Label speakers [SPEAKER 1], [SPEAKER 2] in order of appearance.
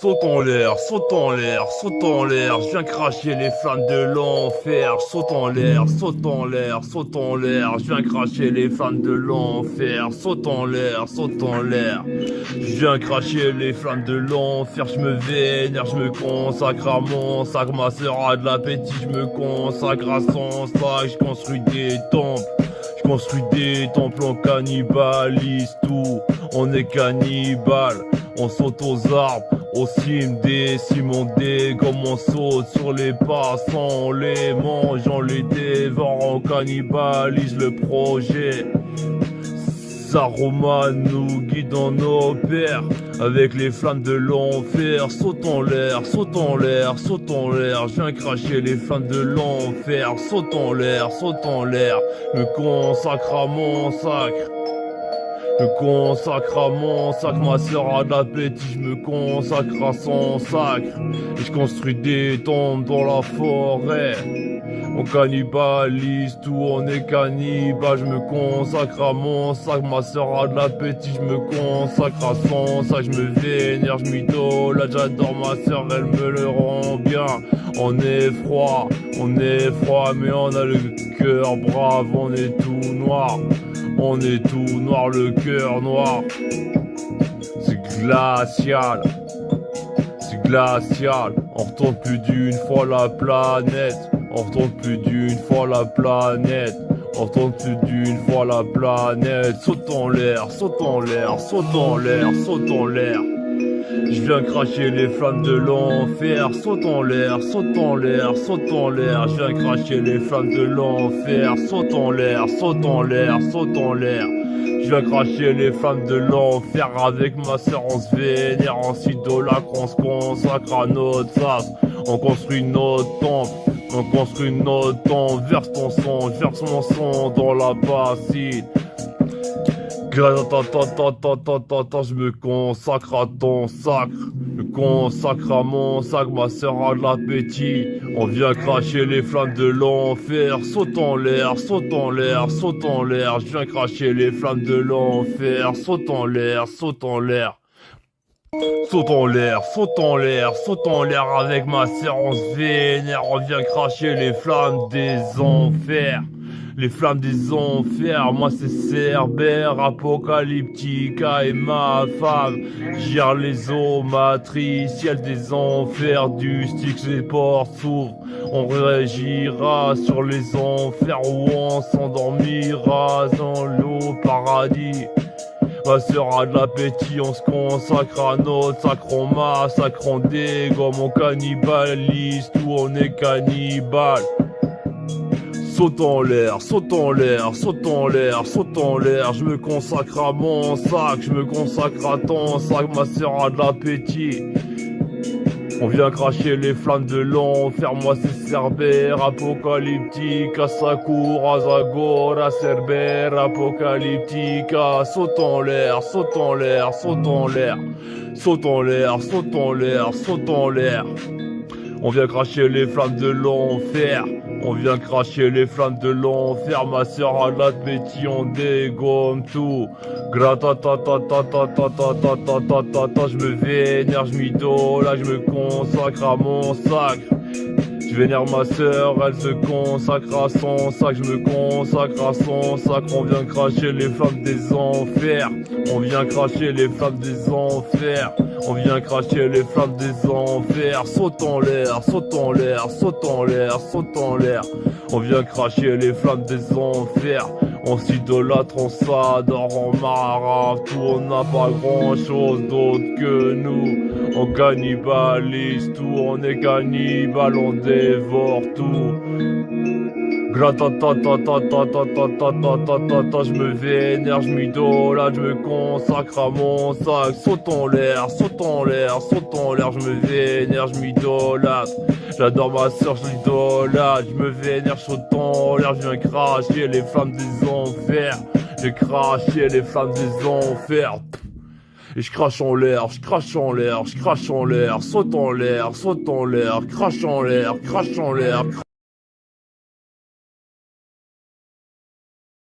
[SPEAKER 1] Saute en l'air, saute en l'air, saute en l'air, je viens cracher les flammes de l'enfer. Saute en l'air, saute en l'air, saute en l'air, je viens cracher les flammes de l'enfer. Saute en l'air, saute en l'air, je viens cracher les flammes de l'enfer. Je me vénère, je me consacre à mon sac, ma sœur a de l'appétit, je me consacre à son sac. Je construis des temples, je construis des temples, on cannibalise tout, on est cannibale. On saute aux arbres, au cime des cimes, on dégomme, on saute sur les passants, on les mange, on les dévore, on cannibalise le projet. Saroma nous guide dans nos pères, avec les flammes de l'enfer. Saute en l'air, saute en l'air, saute en l'air, je viens cracher les flammes de l'enfer. Saute en l'air, me consacre à mon sacre. Je me consacre à mon sac, ma sœur a de l'appétit, je me consacre à son sacre. Et je construis des tombes dans la forêt. On cannibalise tout, on est cannibale. Je me consacre à mon sac, ma sœur a de l'appétit, je me consacre à son sac. Je me vénère, je m'idolâtre, j'adore ma sœur, elle me le rend bien. On est froid, mais on a le cœur brave, on est tout noir. On est tout noir, le cœur noir. C'est glacial. C'est glacial. On retourne plus d'une fois la planète. On retourne plus d'une fois la planète. On retourne plus d'une fois la planète. Saute en l'air, saute en l'air, saute en l'air, saute en l'air. Je viens cracher les flammes de l'enfer. Saute en l'air, saute en l'air, saute en l'air. Je viens cracher les flammes de l'enfer. Saute en l'air, saute en l'air, saute en l'air. Je viens cracher les flammes de l'enfer. Avec ma sœur on se vénère, on s'idolâtre, on se consacre à notre sas. On construit notre temple, on construit notre temple. Verse ton sang, verse mon sang dans la bassine. Je me consacre à ton sacre, je me consacre à mon sac, ma sœur a de l'appétit. On vient cracher les flammes de l'enfer. Saute en l'air, saute en l'air, saute en l'air. Je viens cracher les flammes de l'enfer. Saute en l'air, saute en l'air. Saute en l'air, saute en l'air, saute en l'air. Avec ma sœur on se vénère. On vient cracher les flammes des enfers. Les flammes des enfers, moi c'est Cerbère, Apocalyptica et ma femme. Gère les eaux matricielles des enfers, du Styx les portes s'ouvrent. On réagira sur les enfers où on s'endormira dans l'eau paradis. Ma sœur a de l'appétit, on se consacre à notre sacre, on massacre, on dégomme, on cannibalise tout, on est cannibale. Saute en l'air, saute en l'air, saute en l'air, saute en l'air. Je me consacre à mon sac, je me consacre à ton sac, ma sœur a de l'appétit. On vient cracher les flammes de l'enfer, moi c'est Cerbère, Apocalyptica, Sakura, Zagora, Cerbère, Apocalyptica. Saute en l'air, saute en l'air, saute en l'air, saute en l'air, saute en l'air, saute en l'air. On vient cracher les flammes de l'enfer. On vient cracher les flammes de l'enfer. Ma sœur a de l'appétit, on dégomme tout. Je me vénère, je m'idolâtre, je me consacre à mon sacre. Je vénère ma sœur, elle se consacre à son sac. Je me consacre à son sac. On vient cracher les flammes des enfers. On vient cracher les flammes des enfers. On vient cracher les flammes des enfers. Saute en l'air, saute en l'air, saute en l'air, saute en l'air. On vient cracher les flammes des enfers. On s'idolâtre, on s'adore, on marave tout. On n'a pas grand chose d'autre que nous. On cannibalise tout, on est cannibale, on dévore tout. Je me vénère, je m'idolâtre, je me consacre à mon sac. Saute en l'air, saute en l'air, saute en l'air. Je me vénère, je m'idolâtre. J'adore ma sœur, je l'idolâtre. Je me vénère, je saute en l'air. Je viens cracher les flammes des enfers. J'ai craché les flammes des enfers. Et je crache en l'air, je crache en l'air, je crache en l'air. Saute en l'air, crache en l'air, crache en l'air.